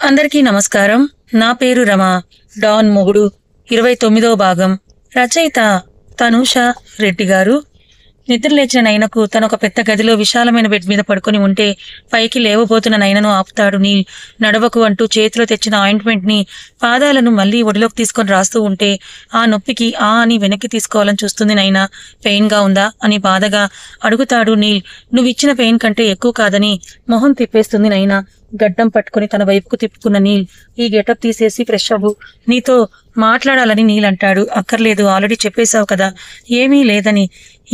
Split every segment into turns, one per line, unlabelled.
అందరికీ నమస్కారం. నా పేరు రమ. డాన్ మొగుడు 29వ భాగం. రచయిత తనూష రెడ్డి గారు. నిద్రలేచిన నయనకు తనొక పెద్ద గదిలో విశాలమైన బెడ్ మీద పడుకొని ఉంటే పైకి లేవబోతున్న నయనను ఆపుతాడు నీల్. నడవకు అంటూ చేతిలో తెచ్చిన ఆయింట్మెంట్ ని పాదాలను మళ్లీ ఒడిలోకి తీసుకొని రాస్తూ ఉంటే ఆ నొప్పికి అని వెనక్కి తీసుకోవాలని చూస్తుంది నయన. పెయిన్ గా ఉందా అని బాధగా అడుగుతాడు నీల్. నువ్విచ్చిన పెయిన్ కంటే ఎక్కువ కాదని మొహం తిప్పేస్తుంది నయన. గడ్డం పట్టుకుని తన వైపుకు తిప్పుకున్న నీల్, ఈ గెటప్ తీసేసి ఫ్రెష్ అవ్వు, నీతో మాట్లాడాలని నీల్ అంటాడు. అక్కర్లేదు, ఆల్రెడీ చెప్పేశావు కదా, ఏమీ లేదని.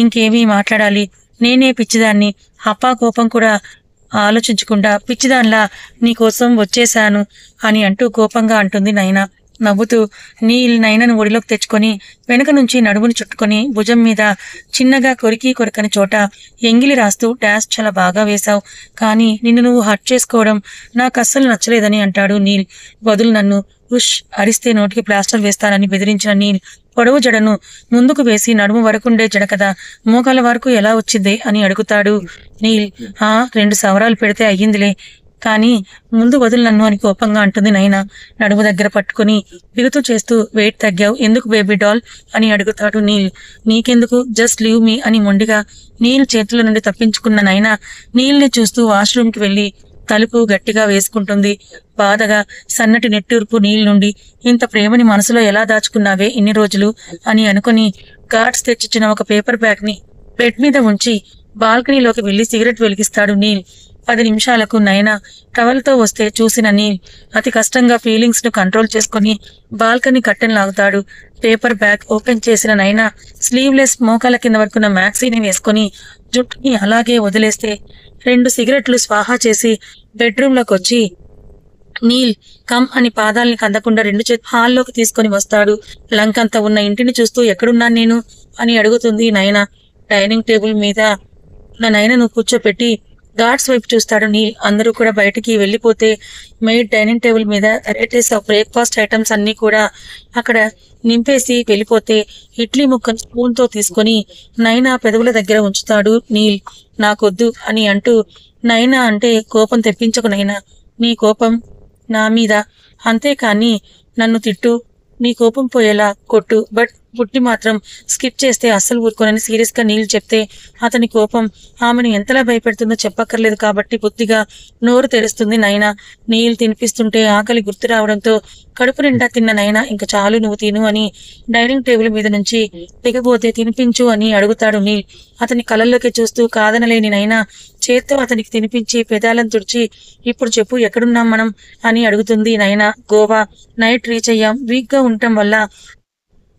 ఇంకేమీ మాట్లాడాలి? నేనే పిచ్చిదాన్ని, అప్పా కోపం కూడా ఆలోచించకుండా పిచ్చిదాన్లా నీకోసం వచ్చేశాను అని అంటూ కోపంగా అంటుంది నయన. నవ్వుతూ నీల్ నయనను ఒడిలోకి తెచ్చుకొని వెనక నుంచి నడుముని చుట్టుకొని భుజం మీద చిన్నగా కొరకని చోట ఎంగిలి రాస్తూ డాష్ చాలా బాగా వేశావు, కానీ నిన్ను నువ్వు హర్ట్ చేసుకోవడం నాకు అస్సలు నచ్చలేదని అంటాడు నీల్. వదులు నన్ను, ఉష్ అరిస్తే నోటికి ప్లాస్టర్ వేస్తానని బెదిరించిన నీల్ పొడవు జడను ముందుకు వేసి నడుము వరకుండే జడ కదా, మోకాల వరకు ఎలా వచ్చిందే అని అడుగుతాడు నీల్. 2 సవరాలు పెడితే అయ్యిందిలే, కానీ ముందు వదులు నన్ను అని కోపంగా అంటుంది నయన. నడుము దగ్గర పట్టుకుని బిగుతూ చేస్తూ, వెయిట్ తగ్గావు ఎందుకు బేబీ డాల్ అని అడుగుతాడు నీల్. నీకెందుకు, జస్ట్ లీవ్ మీ అని మొండిగా నీల్ చేతుల నుండి తప్పించుకున్న నయన నీల్ని చూస్తూ వాష్రూమ్ కి వెళ్లి తలుపు గట్టిగా వేసుకుంటుంది. బాధగా సన్నటి నెట్టూర్పు నీల్ నుండి, ఇంత ప్రేమని మనసులో ఎలా దాచుకున్నావే ఇన్ని రోజులు అని అనుకుని గార్డ్స్ తెచ్చిచ్చిన ఒక పేపర్ బ్యాగ్ ని బెడ్ మీద ఉంచి బాల్కనీలోకి వెళ్లి సిగరెట్ వెలిగిస్తాడు నీల్. 10 నిమిషాలకు నయన టవల్తో వస్తే చూసిన నీల్ అతి కష్టంగా ఫీలింగ్స్ ను కంట్రోల్ చేసుకుని బాల్కనీ కట్టెన్ లాగుతాడు. పేపర్ బ్యాగ్ ఓపెన్ చేసిన నయన స్లీవ్లెస్ మోకాల కింద వరకున్న మ్యాక్సీని వేసుకుని జుట్టుని అలాగే వదిలేస్తే 2 సిగరెట్లు స్వాహా చేసి బెడ్రూమ్ లోకి వచ్చి నీల్ కమ్ అని పాదాలని కందకుండా 2 చేతులు హాల్లోకి తీసుకొని వస్తాడు. లంకంతా ఉన్న ఇంటిని చూస్తూ ఎక్కడున్నాను నేను అని అడుగుతుంది నయన. డైనింగ్ టేబుల్ మీద నా నయనను కూర్చోపెట్టి గార్డ్స్ వైపు చూస్తాడు నీల్. అందరూ కూడా బయటికి వెళ్లిపోతే మెయిడ్ డైనింగ్ టేబుల్ మీద వెరైటీస్ ఆఫ్ బ్రేక్ఫాస్ట్ ఐటమ్స్ అన్ని కూడా అక్కడ నింపేసి వెళ్ళిపోతే ఇడ్లీ ముక్కను స్పూన్ తో తీసుకుని నయన పెదవుల దగ్గర ఉంచుతాడు నీల్. నాకొద్దు అని అంటూ నయన అంటే కోపం తెప్పించకు నయన, నీ కోపం నా మీద, అంతేకాని నన్ను తిట్టు, నీ కోపం పోయేలా కొట్టు, బట్ పుట్టి మాత్రం స్కిప్ చేస్తే అస్సలు ఊరుకోనని సీరియస్ గా నీల్ చెప్తే అతని కోపం ఆమెను ఎంతలా భయపెడుతుందో చెప్పక్కర్లేదు కాబట్టి బుద్ధిగా నోరు తెరుస్తుంది నయన. నీల్ తినిపిస్తుంటే ఆకలి గుర్తు రావడంతో కడుపు నిండా తిన్న నయన, ఇంక చాలు నువ్వు తిను అని డైనింగ్ టేబుల్ మీద నుంచి దిగబోతే తినిపించు అని అడుగుతాడు నీల్. అతని కళ్ళల్లోకి చూస్తూ కాదనలేని నయన చేత్తో అతనికి తినిపించి పెదాలను తుడిచి, ఇప్పుడు చెప్పు ఎక్కడున్నాం మనం అని అడుగుతుంది నయన. గోవా. నైట్ రీచ్ అయ్యాం. వీక్ గా ఉండటం వల్ల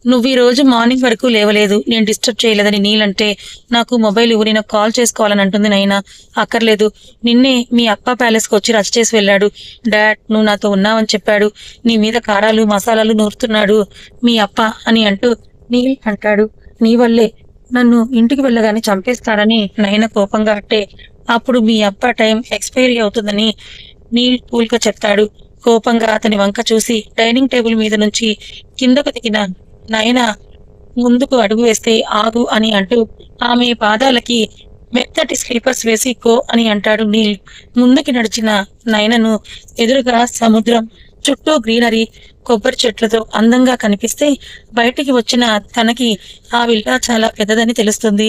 నువ్వు ఈ రోజు మార్నింగ్ వరకు లేవలేదు, నేను డిస్టర్బ్ చేయలేదని నీల్ అంటే, నాకు మొబైల్ ఇవ్వు, నేను కాల్ చేసుకోవాలని అంటుంది నయన. అక్కర్లేదు, నిన్నే మీ అప్ప ప్యాలెస్ కి వచ్చి రచ్చ చేసి వెళ్ళాడు. డాడ్ నువ్వు నాతో ఉన్నావని చెప్పాడు, నీ మీద కారాలు మసాలాలు నూరుతున్నాడు మీ అప్ప అని అంటూ నీల్ అంటాడు. నీ వల్లే నన్ను ఇంటికి వెళ్ళగానే చంపేస్తాడని నయన కోపంగా అంటే, అప్పుడు మీ అప్ప టైం ఎక్స్పైరీ అవుతుందని నీల్ కూల్ గా చెప్తాడు. కోపంగా అతని వంక చూసి డైనింగ్ టేబుల్ మీద నుంచి కిందకు దిగిన నయన ముందుకు అడుగు వేస్తే ఆగు అని అంటూ ఆమె పాదాలకి మెత్తటి స్లీపర్స్ వేసి కో అని అంటాడు నీల్. ముందుకి నడిచిన నయనను ఎదురుగా సముద్రం, చుట్టూ గ్రీనరీ, కొబ్బరి చెట్లతో అందంగా కనిపిస్తే బయటికి వచ్చిన తనకి ఆ విల్లా చాలా పెద్దదని తెలుస్తుంది.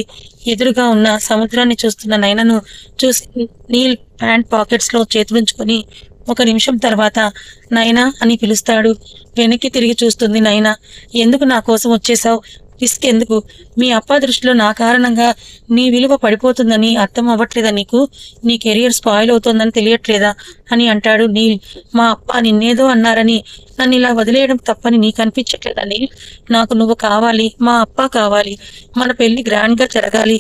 ఎదురుగా ఉన్న సముద్రాన్ని చూస్తున్న నయనను చూసి నీల్ ప్యాంట్ పాకెట్స్ లో చేతులుంచుకొని 1 నిమిషం తర్వాత నయనా అని పిలుస్తాడు. వెనక్కి తిరిగి చూస్తుంది నయన. ఎందుకు నా కోసం వచ్చేసావు? రిస్క్ ఎందుకు? మీ అప్ప దృష్టిలో నా కారణంగా నీ విలువ పడిపోతుందని అర్థం అవ్వట్లేదా నీకు? నీ కెరియర్ స్పాయిల్ అవుతోందని తెలియట్లేదా అని అంటాడు నీల్. మా అప్ప నిన్నేదో అన్నారని నన్ను ఇలా వదిలేయడం తప్పని నీకు అనిపించట్లేదా నీల్? నాకు నువ్వు కావాలి, మా అప్ప కావాలి, మన పెళ్లి గ్రాండ్ గా జరగాలి,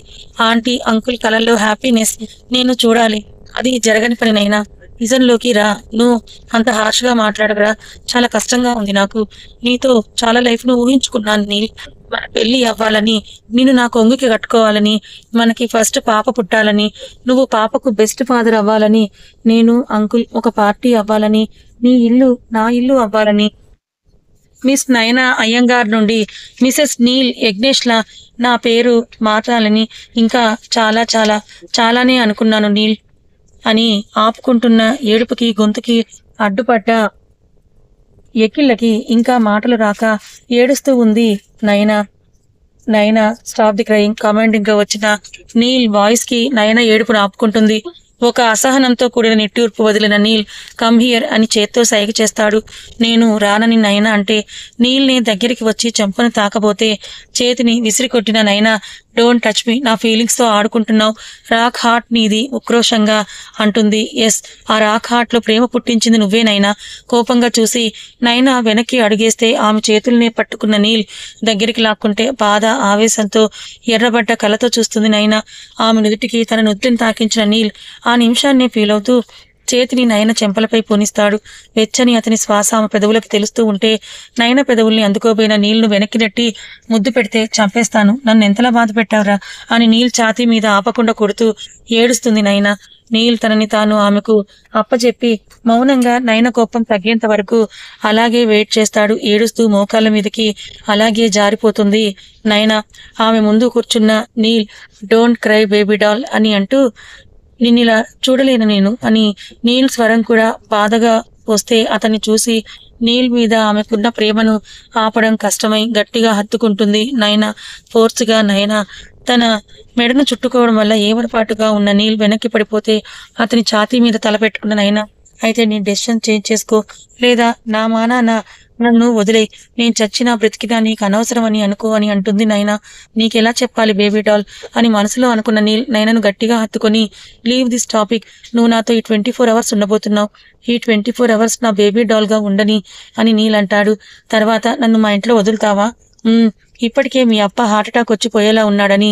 ఆంటీ అంకుల్ కళల్లో హ్యాపీనెస్ నేను చూడాలి. అది జరగని పనినైనా నిజంలోకి రా. నువ్వు అంత హార్ష్ గా మాట్లాడగరా, చాలా కష్టంగా ఉంది నాకు. నీతో చాలా లైఫ్ ను ఊహించుకున్నాను నీల్. మన పెళ్లి అవ్వాలని, నేను నా కొంగుకి కట్టుకోవాలని, మనకి ఫస్ట్ పాప పుట్టాలని, నువ్వు పాపకు బెస్ట్ ఫాదర్ అవ్వాలని, నేను అంకుల్ ఒక పార్టీ అవ్వాలని, నీ ఇల్లు నా ఇల్లు అవ్వాలని, మిస్ నయన అయ్యంగార్ నుండి మిసెస్ నీల్ యజ్ఞేష్ లా నా పేరు మార్చాలని, ఇంకా చాలా చాలా చాలానే అనుకున్నాను నీల్ అని ఆపుకుంటున్న ఏడుపుకి గొంతుకి అడ్డుపడ్డ ఎకిళ్ళకి ఇంకా మాటలు రాక ఏడుస్తూ ఉంది నయన. నయన స్టాప్ ది క్రయింగ్ కమాండింగ్ గా వచ్చిన నీల్ వాయిస్ కి నయన ఏడుపును ఆపుకుంటుంది. ఒక అసహనంతో కూడిన నిట్టూర్పు వదిలిన నీల్ కమ్ హియర్ అని చేత్తో సైగ చేస్తాడు. నేను రానని నయన అంటే నీల్ని దగ్గరికి వచ్చి చెంపను తాకబోతే చేతిని విసిరికొట్టిన నయన డోంట్ టచ్ మీ, నా ఫీలింగ్స్ తో ఆడుకుంటున్నావు, రాక్ హార్ట్ నీది ఉక్రోషంగా అంటుంది. ఎస్, ఆ రాక్ హార్ట్ లో ప్రేమ పుట్టించింది నువ్వేనైనా. కోపంగా చూసి నైనా వెనక్కి అడుగేస్తే ఆమె చేతుల్నే పట్టుకున్న నీల్ దగ్గరికి లాక్కుంటే బాధ ఆవేశంతో ఎర్రబడ్డ కళ్ళతో చూస్తుంది నైనా. ఆమె నుదుటికి తన నుదుటిని తాకించిన నీల్ ఆ నిమిషాన్నే ఫీల్ అవుతూ చేతిని నయన చెంపలపై పోనిస్తాడు. వెచ్చని అతని శ్వాస ఆమె పెదవులకు తెలుస్తూ ఉంటే నయన పెదవుల్ని అందుకోబోయిన నీళ్ను వెనక్కి నెట్టి ముద్దు పెడితే చంపేస్తాను, నన్ను ఎంతలా బాధ పెట్టావురా అని నీల్ ఛాతీ మీద ఆపకుండా కొడుతూ ఏడుస్తుంది నయన. నీల్ తనని తాను ఆమెకు అప్పచెప్పి మౌనంగా నయన కోపం తగ్గేంత వరకు అలాగే వెయిట్ చేస్తాడు. ఏడుస్తూ మోకాళ్ళ మీదకి అలాగే జారిపోతుంది నయన. ఆమె ముందు కూర్చున్న Neel don't cry baby doll అని అంటూ నిన్నిలా చూడలేను నేను అని నీల్ స్వరం కూడా బాధగా వస్తే అతన్ని చూసి నీల్ మీద ఆమెకున్న ప్రేమను ఆపడం కష్టమై గట్టిగా హత్తుకుంటుంది నయన. ఫోర్స్గా నయన తన మెడను చుట్టుకోవడం వల్ల ఏమరపాటుగా ఉన్న నీల్ వెనక్కి పడిపోతే అతని ఛాతీ మీద తలపెట్టుకున్న నయన అయితే నీ డెసిషన్ చేంజ్ చేసుకో, లేదా నా మానాన నన్ను వదిలే, నేను చచ్చినా బ్రతికినా నీకు అనవసరం అని అనుకో అని అంటుంది నైనా. నీకెలా చెప్పాలి బేబీ డాల్ అని మనసులో అనుకున్న నీల్ నైనను గట్టిగా హత్తుకొని లీవ్ దిస్ టాపిక్, నువ్వు నాతో ఈ 24 hours ఉండబోతున్నావు, ఈ 24 hours నా బేబీ డాల్ గా ఉండని అని నీల్ అంటాడు. తర్వాత నన్ను మా ఇంట్లో వదులుతావా? ఇప్పటికే మీ అప్ప హార్ట్అటాక్ వచ్చి పోయేలా ఉన్నాడని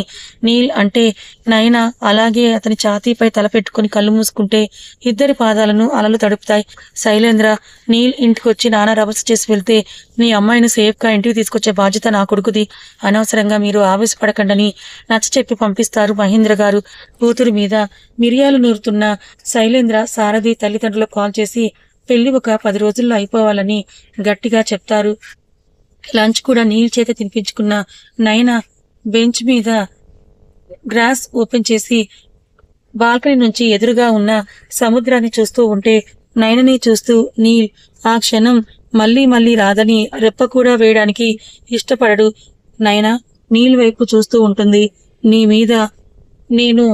నీల్ అంటే నైనా అలాగే అతని ఛాతీపై తలపెట్టుకుని కళ్ళు మూసుకుంటే ఇద్దరి పాదాలను అలలు తడుపుతాయి. శైలేంద్ర నీల్ ఇంటికొచ్చి నానా రభస చేసి వెళ్తే మీ అమ్మాయిని సేఫ్గా ఇంటికి తీసుకొచ్చే బాధ్యత నా కొడుకుది, అనవసరంగా మీరు ఆవేశపడకండని నచ్చ చెప్పి పంపిస్తారు మహేంద్ర గారు. కూతురు మీద మిరియాలు నూరుతున్న శైలేంద్ర సారథి తల్లిదండ్రులకు కాల్ చేసి పెళ్లి ఒక 10 రోజుల్లో అయిపోవాలని గట్టిగా చెప్తారు. లంచ్ కూడా నీల్ చేత తినిపించుకున్న నయన బెంచ్ మీద గ్రాస్ ఓపెన్ చేసి బాల్కనీ నుంచి ఎదురుగా ఉన్న సముద్రాన్ని చూస్తూ ఉంటే నయనని చూస్తూ నీల్ ఆ క్షణం మళ్ళీ మళ్ళీ రాదని రెప్ప కూడా వేయడానికి ఇష్టపడడు. నయన నీల్ వైపు చూస్తూ ఉంటుంది. నీ మీద నేను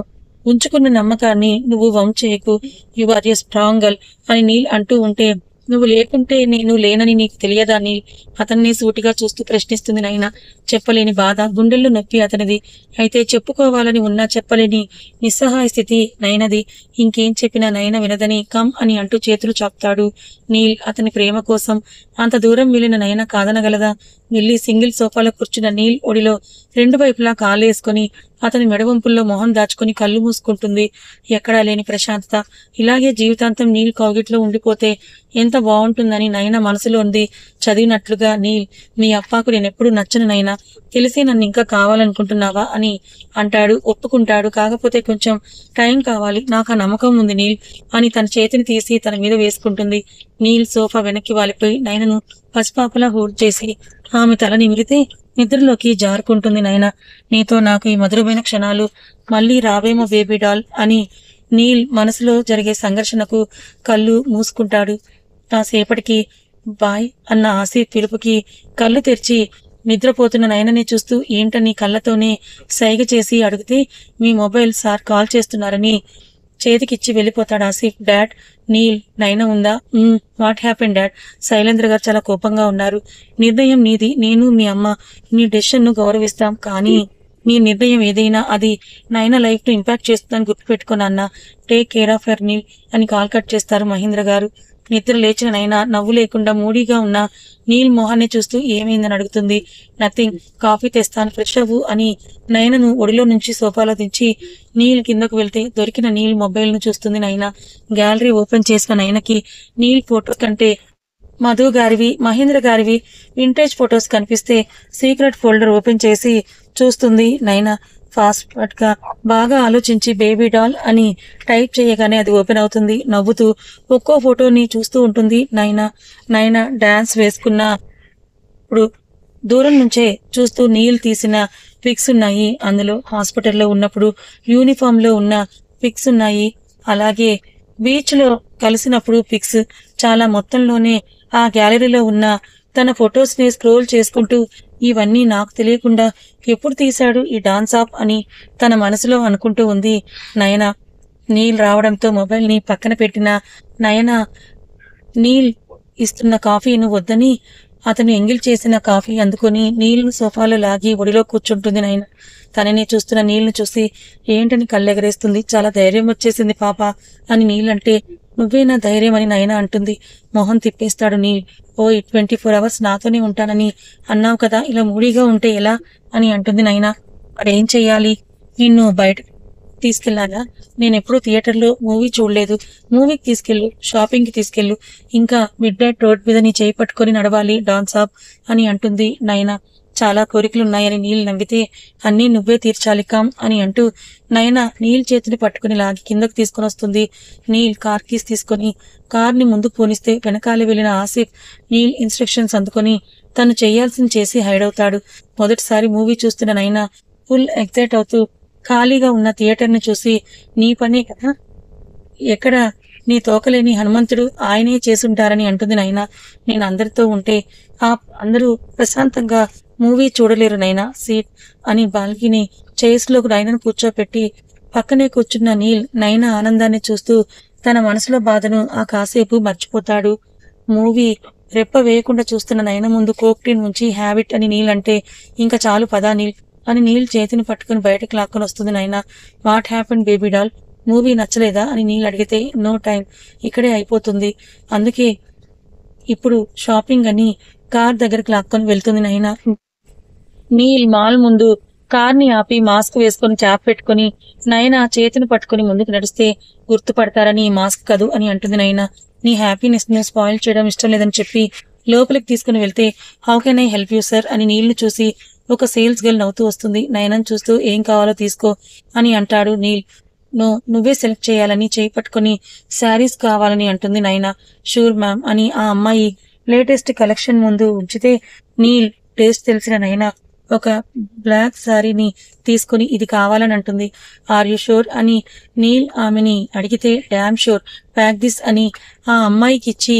ఉంచుకున్న నమ్మకాన్ని నువ్వు వంచేయకు, you are a strong girl అని నీల్ అంటూ ఉంటే నువ్వు లేకుంటే నేను లేనని నీకు తెలియదాన్ని అతన్ని సూటిగా చూస్తూ ప్రశ్నిస్తుంది నైనా. చెప్పలేని బాధ, గుండెల్లో నొప్పి అతనిది. అయితే చెప్పుకోవాలని ఉన్నా చెప్పలేని నిస్సహాయ స్థితి నైనది. ఇంకేం చెప్పినా నైన వినదని కమ్ అని అంటూ చేతులు చాపుతాడు నీల్. అతని ప్రేమ కోసం అంత దూరం వెళ్ళిన నయన కాదనగలదా? వెళ్ళి సింగిల్ సోఫాలో కూర్చున్న నీల్ ఒడిలో 2 వైపులా కాలేసుకుని అతని మెడవంపుల్లో మొహం దాచుకుని కళ్ళు మూసుకుంటుంది. ఎక్కడా లేని ప్రశాంతత. ఇలాగే జీవితాంతం నీల్ కౌగిట్లో ఉండిపోతే ఎంత బాగుంటుందని నయన మనసులో ఉంది. చదివినట్లుగా నీల్ మీ అప్పాకు నేనెప్పుడు నచ్చను నైనా, తెలిసి నన్ను ఇంకా కావాలనుకుంటున్నావా అని అంటాడు. ఒప్పుకుంటాడు, కాకపోతే కొంచెం టైం కావాలి, నాకు ఆ నమ్మకం ఉంది నీల్ అని తన చేతిని తీసి తన మీద వేసుకుంటుంది. నీల్ సోఫా వెనక్కి వాలిపోయి నయనను పసిపాపలా హోల్డ్ చేసి ఆమె తల నిమిరితే నిద్రలోకి జారుకుంటుంది నయన. నీతో నాకు ఈ మధురమైన క్షణాలు మళ్ళీ రావేమో బేబీ డాల్ అని నీల్ మనసులో జరిగే సంఘర్షణకు కళ్ళు మూసుకుంటాడు. కాసేపటికి బాయ్ అన్న ఆసిఫ్ పిలుపుకి కళ్ళు తెరిచి నిద్రపోతున్న నయనని చూస్తూ ఏంటని కళ్ళతోనే సైగ చేసి అడిగితే మీ మొబైల్ సార్ కాల్ చేస్తున్నారని చేతికిచ్చి వెళ్ళిపోతాడు ఆసిఫ్. డాడ్, నీల్ నైన ఉందా? What happen dad? శైలేంద్ర గారు చాలా కోపంగా ఉన్నారు. నిర్ణయం నీది, నేను మీ అమ్మ నీ డెసిషన్ ను గౌరవిస్తాం, కానీ నీ నిర్ణయం ఏదైనా అది నైనా లైఫ్ ను ఇంపాక్ట్ చేస్తుందని గుర్తుపెట్టుకున్నా అన్న. Take care of your Neel అని కాల్ కట్ చేస్తారు మహేంద్ర గారు. నిద్ర లేచిన నైనా నవ్వు లేకుండా మూడీగా ఉన్న నీల్ మొహాన్ని చూస్తూ ఏమైందని అడుగుతుంది. నథింగ్, కాఫీ తెస్తాను, ఫ్రెష్ అవ్వు అని నయనను ఒడిలో నుంచి సోఫాలో దించి నీల్ కిందకు వెళ్తే దొరికిన నీల్ మొబైల్ ను చూస్తుంది నైనా. గ్యాలరీ ఓపెన్ చేసిన నయనకి నీల్ ఫోటో కంటే మధు గారివి, మహేంద్ర గారివి వింటేజ్ ఫొటోస్ కనిపిస్తే సీక్రెట్ ఫోల్డర్ ఓపెన్ చేసి చూస్తుంది నైనా. ఫాస్ట్ గా బాగా ఆలోచించి బేబీ డాల్ అని టైప్ చేయగానే అది ఓపెన్ అవుతుంది. నవ్వుతూ ఒక్కో ఫోటోని చూస్తూ ఉంటుంది నైనా. నైనా డాన్స్ వేసుకున్న ఇప్పుడు దూరం నుంచే చూస్తూ నీల్ తీసిన పిక్స్ ఉన్నాయి. అందులో హాస్పిటల్లో ఉన్నప్పుడు యూనిఫామ్ లో ఉన్న పిక్స్ ఉన్నాయి. అలాగే బీచ్ లో కలిసినప్పుడు పిక్స్ చాలా మొత్తంలోనే ఆ గ్యాలరీలో ఉన్న తన ఫొటోస్ ని స్క్రోల్ చేసుకుంటూ ఇవన్నీ నాకు తెలియకుండా ఎప్పుడు తీశాడు ఈ డాన్స్ ఆఫ్ అని తన మనసులో అనుకుంటూ ఉంది నయన. నీల్ రావడంతో మొబైల్ ని పక్కన పెట్టిన నయన నీల్ ఇస్తున్న కాఫీను వద్దని అతను ఎంగిల్ చేసిన కాఫీ అందుకొని నీళ్లు సోఫాలో లాగి ఒడిలో కూర్చుంటుంది నయన. తనని చూస్తున్న నీళ్లను చూసి ఏంటని కళ్ళెగరేస్తుంది. చాలా ధైర్యం వచ్చేసింది పాప అని నీళ్ళంటే నువ్వే నా ధైర్యం అని నయన అంటుంది. మొహం తిప్పేస్తాడు నీల్. ఓ 24 hours నాతోనే ఉంటానని అన్నావు కదా, ఇలా మూడీగా ఉంటే ఎలా అని అంటుంది నయన. అదేం చెయ్యాలి, నిన్ను బయట తీసుకెళ్లాలా? నేనెప్పుడు థియేటర్లో మూవీ చూడలేదు. మూవీకి తీసుకెళ్ళు, షాపింగ్కి తీసుకెళ్ళు, ఇంకా మిడ్ నైట్ రోడ్ మీద నీ చేయి పట్టుకొని నడవాలి డాన్స్ ఆఫ్ అని అంటుంది నయన. చాలా కోరికలున్నాయని నీల్ నవ్వితే అన్నీ నువ్వే తీర్చాలి కామ్ అని అంటూ నయన నీల్ చేతిని పట్టుకుని లాగి కిందకు తీసుకుని వస్తుంది. నీల్ కార్ కీస్ తీసుకుని కార్ని ముందుకు పోనిస్తే వెనకాల వెళ్లిన ఆసిఫ్ నీల్ ఇన్స్ట్రక్షన్స్ అందుకొని తను చేయాల్సింది చేసి హైడ్ అవుతాడు. మొదటిసారి మూవీ చూస్తున్న నయన ఫుల్ ఎక్సైట్ అవుతూ ఖాళీగా ఉన్న థియేటర్ని చూసి నీ పనే కదా, ఎక్కడ నీ తోకలేని హనుమంతుడు ఆయనే చేసుంటారని అంటుంది నయన. నేను అందరితో ఉంటే అందరూ ప్రశాంతంగా మూవీ చూడలేరు నైనా, సీట్ అని బాల్కిని చైర్స్లోకి నయనను కూర్చోపెట్టి పక్కనే కూర్చున్న నీల్ నయన ఆనందాన్ని చూస్తూ తన మనసులో బాధను ఆ కాసేపు మర్చిపోతాడు. మూవీ రెప్ప వేయకుండా చూస్తున్న నయన ముందు కోక్టీన్ ఉంచి హ్యాబిట్ అని నీల్ అంటే ఇంకా చాలు పదా నీల్ అని నీల్ చేతిని పట్టుకుని బయటకు లాక్కొని వస్తుంది Nayana. What happen baby doll, movie నచ్చలేదా అని నీల్ అడిగితే నో టైం, ఇక్కడే అయిపోతుంది, అందుకే ఇప్పుడు షాపింగ్ అని కార్ దగ్గరకు లాక్కొని వెళ్తుంది నయన. నీల్ మాల్ ముందు కార్ని ఆపి మాస్క్ వేసుకుని క్యాప్ పెట్టుకుని నయన చేతిని పట్టుకుని ముందుకు నడిస్తే గుర్తుపడతారని మాస్క్ కదూ అని అంటుంది నయన. నీ హ్యాపీనెస్ ను స్పాయిల్ చేయడం ఇష్టం లేదని చెప్పి లోపలికి తీసుకుని వెళ్తే how can I help you sir అని నీళ్లు చూసి ఒక సేల్స్ గర్ల్ నవ్వుతూ వస్తుంది. నయనను చూస్తూ ఏం కావాలో తీసుకో అని అంటాడు నీల్. నువ్వే సెలెక్ట్ చేయాలని చేయి పట్టుకుని శారీస్ కావాలని అంటుంది నయన. షూర్ మ్యామ్ అని ఆ అమ్మాయి లేటెస్ట్ కలెక్షన్ ముందు ఉంచితే నీల్ టేస్ట్ తెలిసిన నయన ఒక బ్లాక్ శారీని తీసుకుని ఇది కావాలని అంటుంది. ఆర్ యు షూర్ అని నీల్ ఆమెని అడిగితే డ్యామ్ షూర్, ప్యాక్ దిస్ అని ఆ అమ్మాయికి ఇచ్చి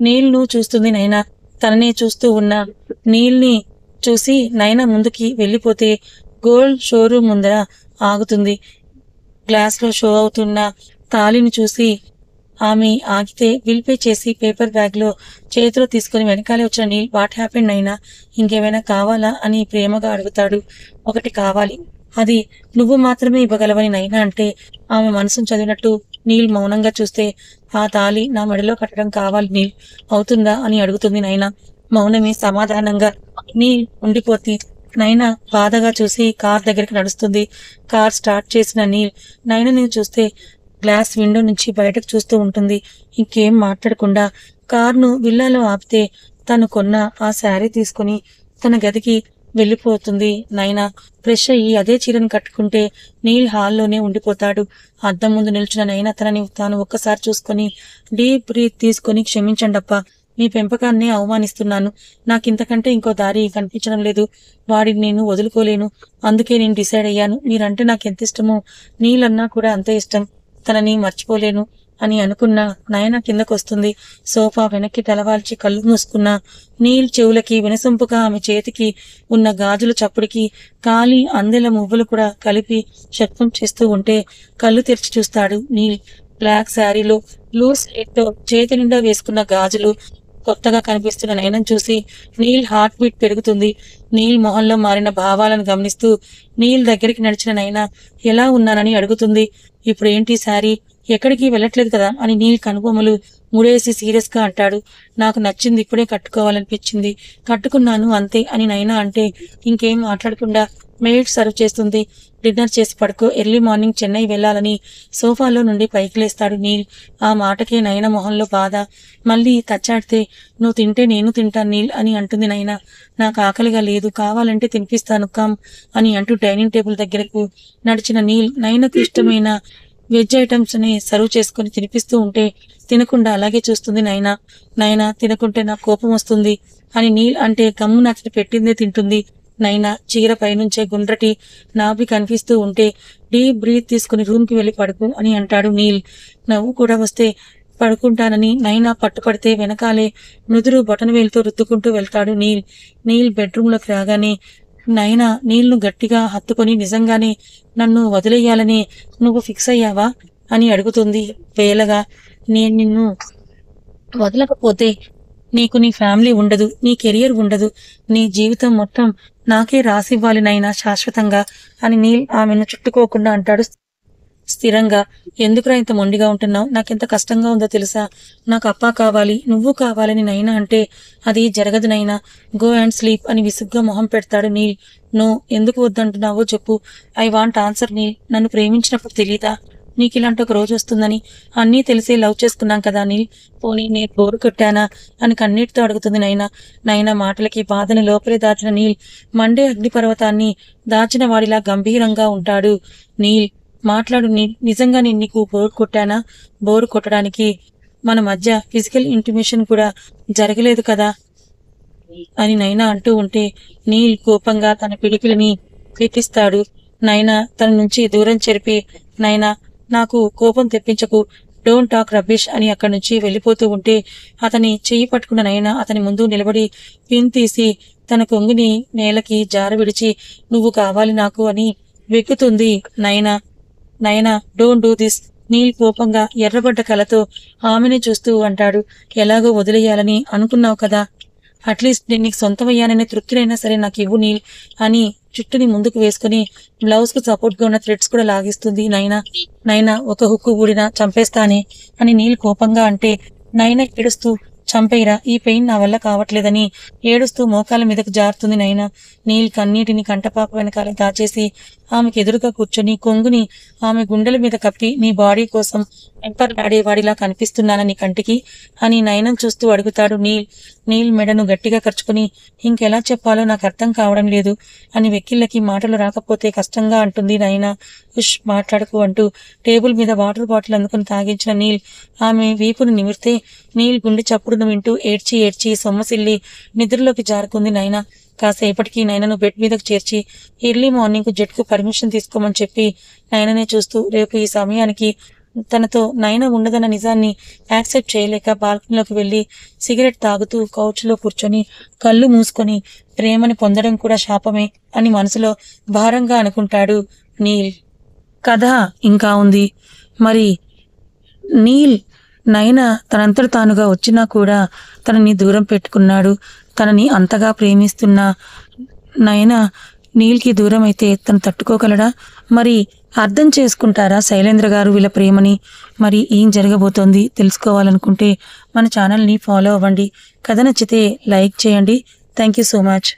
నీల్ను చూస్తుంది నయన. తననే చూస్తూ ఉన్న నీల్ని చూసి నయన ముందుకి వెళ్ళిపోతే గోల్డ్ షోరూమ్ ముందర ఆగుతుంది. గ్లాస్ లో షో అవుతున్న తాళిని చూసి ఆమె ఆగితే బిల్ పే చేసి పేపర్ బ్యాగ్ లో చేతిలో తీసుకుని వెనకాలే వచ్చిన నీల్ వాట్ హ్యాపెన్ నైనా, ఇంకేమైనా కావాలా అని ప్రేమగా అడుగుతాడు. ఒకటి కావాలి, అది నువ్వు మాత్రమే ఇవ్వగలవని నైనా అంటే ఆమె మనసును చదివినట్టు నీల్ మౌనంగా చూస్తే ఆ తాళి నా మెడలో కట్టడం కావాలి నీల్, అవుతుందా అని అడుగుతుంది నైనా. మౌనమే సమాధానంగా నీల్ ఉండిపోతే నైనా బాధగా చూసి కార్ దగ్గరికి నడుస్తుంది. కార్ స్టార్ట్ చేసిన నీల్ నైనాని చూస్తే గ్లాస్ విండో నుంచి బయటకు చూస్తూ ఉంటుంది. ఇంకేం మాట్లాడకుండా కార్ను విల్లాలో ఆపితే తను కొన్న ఆ శారీ తీసుకుని తన గదికి వెళ్ళిపోతుంది నైనా. ఫ్రెష్ అయ్యి అదే చీరను కట్టుకుంటే నీల్ హాల్లోనే ఉండిపోతాడు. అద్దం ముందు నిల్చున్న నైనా తనని తాను ఒక్కసారి చూసుకొని డీప్ బ్రీత్ తీసుకొని క్షమించండప్పా, మీ పెంపకాన్ని అవమానిస్తున్నాను, నాకింతకంటే ఇంకో దారి కనిపించడం లేదు, వాడిని నేను వదులుకోలేను, అందుకే నేను డిసైడ్ అయ్యాను, మీరంటే నాకు ఎంత ఇష్టమో నీలన్నా కూడా అంతే ఇష్టం, తనని మర్చిపోలేను అని అనుకున్న నయన కిందకొస్తుంది. సోఫా వెనక్కి తలవాల్చి కళ్ళు మూసుకున్న నీల్ చెవులకి వినసొంపుగా ఆమె చేతికి ఉన్న గాజుల చప్పుడికి కాలి అందెల మువ్వలు కూడా కలిపి శబ్దం చేస్తూ ఉంటే కళ్ళు తెరిచి చూస్తాడు నీల్. బ్లాక్ శారీలో లూస్ ఎట్తో చేతి నిండా వేసుకున్న గాజులు కొత్తగా కనిపిస్తున్న నయనం చూసి నీల్ హార్ట్ బీట్ పెరుగుతుంది. నీల్ మొహంలో మారిన భావాలను గమనిస్తూ నీల్ దగ్గరికి నడిచిన నయన ఎలా ఉన్నానని అడుగుతుంది. ఇప్పుడు ఏంటి శారీ, ఎక్కడికి వెళ్ళట్లేదు కదా అని నీల్ కనుబొమ్మలు ముడేసి సీరియస్ గా అంటాడు. నాకు నచ్చింది, ఇప్పుడే కట్టుకోవాలనిపించింది, కట్టుకున్నాను అంతే అని నైనా అంటే ఇంకేం మాట్లాడకుండా మెయిడ్ సర్వ్ చేస్తుంది. డిన్నర్ చేసి పడుకో, ఎర్లీ మార్నింగ్ చెన్నై వెళ్లాలని సోఫాలో నుండి పైకి లేస్తాడు నీల్. ఆ మాటకే నయన మొహంలో బాధ మళ్ళీ తచ్చాడితే నువ్వు తింటే నేను తింటాను నీల్ అని అంటుంది నయన. నాకు ఆకలిగా లేదు, కావాలంటే తినిపిస్తాను కమ్ అని అంటూ డైనింగ్ టేబుల్ దగ్గరకు నడిచిన నీల్ నయనకు ఇష్టమైన వెజ్ ఐటమ్స్ ని సర్వ్ చేసుకుని తినిపిస్తూ ఉంటే తినకుండా అలాగే చూస్తుంది నయన. నయన తినకుంటే నాకు కోపం వస్తుంది అని నీల్ అంటే గమ్ము నచ్చటి పెట్టిందే తింటుంది నైనా. చీర పైనుంచే గుండ్రటి నాభి కనిపిస్తూ ఉంటే డీప్ బ్రీత్ తీసుకుని రూమ్ కి వెళ్లి పడుకు అని అంటాడు నీల్. నవ్వు కూడా వస్తే పడుకుంటానని నైనా పట్టుపడితే వెనకాలే నుదురు బొటనవేలుతో రుద్దుకుంటూ వెళ్తాడు నీల్. నీల్ బెడ్రూంలోకి రాగానే నైనా నీల్ను గట్టిగా హత్తుకొని నిజంగానే నన్ను వదిలేయాలని నువ్వు ఫిక్స్ అయ్యావా అని అడుగుతుంది వేలగా. నేను నిన్ను వదలకపోతే నీకు నీ ఫ్యామిలీ ఉండదు, నీ కెరియర్ ఉండదు, నీ జీవితం మొత్తం నాకే రాసివ్వాలి నైనా శాశ్వతంగా అని నీల్ ఆమెను చుట్టుకోకుండా అంటాడు స్థిరంగా. ఎందుకురా ఇంత మొండిగా ఉంటున్నావు? నాకెంత కష్టంగా ఉందో తెలుసా? నాకు అప్పా కావాలి, నువ్వు కావాలని నైనా అంటే అది జరగదు నైనా. గో అండ్ స్లీప్ అని విసుగ్గా మొహం పెడతాడు నీల్. నో, ఎందుకు వద్దంటున్నావో చెప్పు. I want answer Neel. నన్ను ప్రేమించినప్పుడు తెలీదా నీకు ఇలాంటి ఒక రోజు వస్తుందని? అన్నీ తెలిసే లవ్ చేసుకున్నాం కదా నీల్. పోనీ నేను బోరు కొట్టానా అని కన్నీటితో అడుగుతుంది నైనా. నైనా మాటలకి బాధని లోపలే దాచిన నీల్ మండే అగ్నిపర్వతాన్ని దాచిన వాడిలా గంభీరంగా ఉంటాడు. నీల్, మాట్లాడు నీల్. నిజంగా నేను నీకు బోరు కొట్టానా? బోరు కొట్టడానికి మన మధ్య ఫిజికల్ ఇంటిమేషన్ కూడా జరగలేదు కదా అని నైనా అంటూ ఉంటే నీల్ కోపంగా తన పిడికిలిని పీటిస్తాడు. నైనా తన నుంచి దూరం చెరిపి, నైనా నాకు కోపం తెప్పించకు, డోంట్ టాక్ రబ్బిష్ అని అక్కడి నుంచి వెళ్ళిపోతూ ఉంటే అతని చెయ్యి పట్టుకున్న నైనా అతని ముందు నిలబడి పిన్ తీసి తన కొంగుని నేలకి జార విడిచి నువ్వు కావాలి నాకు అని వెక్కుతుంది నైనా. నైనా, డోంట్ డూ దిస్. నీల్ కోపంగా ఎర్రబడ్డ కలతో ఆమెని చూస్తూ అంటాడు. ఎలాగో వదిలేయాలని అనుకున్నావు కదా, అట్లీస్ట్ నేను నీకు సొంతమయ్యాననే తృప్తినైనా సరే నాకు ఇవ్వు నీల్ అని చుట్టుని ముందుకు వేసుకుని బ్లౌజ్ కు సపోర్ట్ గా ఉన్న థ్రెడ్స్ కూడా లాగిస్తుంది నైనా. నైనా, ఒక హుక్కు ఊడినా చంపేస్తానే అని నీల్ కోపంగా అంటే నైనా ఏడుస్తూ, చంపేయరా, ఈ పెయిన్ నా వల్ల కావట్లేదని ఏడుస్తూ మోకాల మీదకు జారుతుంది నైనా. నీల్ కన్నీటిని కంటపాప వెనకాల దాచేసి ఆమెకు ఎదురుగా కూర్చొని కొంగుని ఆమె గుండెల మీద కప్పి నీ బాడీ కోసం ఎంపర్లాడేవాడిలా కనిపిస్తున్నానా నీ కంటికి అని నయనం చూస్తూ అడుగుతాడు నీల్. నీల్ మెడను గట్టిగా కరుచుకుని ఇంకెలా చెప్పాలో నాకు అర్థం కావడం లేదు అని వెక్కిళ్ళకి మాటలు రాకపోతే కష్టంగా అంటుంది నైనా. ఉష్, మాట్లాడుకు అంటూ టేబుల్ మీద వాటర్ బాటిల్ అందుకుని తాగించిన నీల్ ఆమె వీపును నిమిరితే నీల్ గుండె చప్పుడును వింటూ ఏడ్చి ఏడ్చి సొమ్మసిల్లి నిద్రలోకి జారుకుంది నైనా. కాసేపటికి నైనను బెడ్ మీదకు చేర్చి ఎర్లీ మార్నింగ్ కు జెట్ కు పర్మిషన్ తీసుకోమని చెప్పి నైననే చూస్తూ రేపు ఈ సమయానికి తనతో నైనా ఉండదన్న నిజాన్ని యాక్సెప్ట్ చేయలేక బాల్కనీలోకి వెళ్లి సిగరెట్ తాగుతూ కౌచ్ లో కూర్చొని కళ్ళు మూసుకొని ప్రేమని పొందడం కూడా శాపమే అని మనసులో భారంగా అనుకుంటాడు నీల్. కథ ఇంకా ఉంది. మరి నీల్ నైనా తనంతట తానుగా వచ్చినా కూడా తనని దూరం పెట్టుకున్నాడు. తనని అంతగా ప్రేమిస్తున్న నైనా నీల్కి దూరం అయితే తను తట్టుకోగలడా? మరి అర్థం చేసుకుంటారా శైలేంద్ర గారు వీళ్ళ ప్రేమని? మరి ఏం జరగబోతోంది తెలుసుకోవాలనుకుంటే మన ఛానల్ని ఫాలో అవ్వండి. కథ నచ్చితే లైక్ చేయండి. Thank you so much.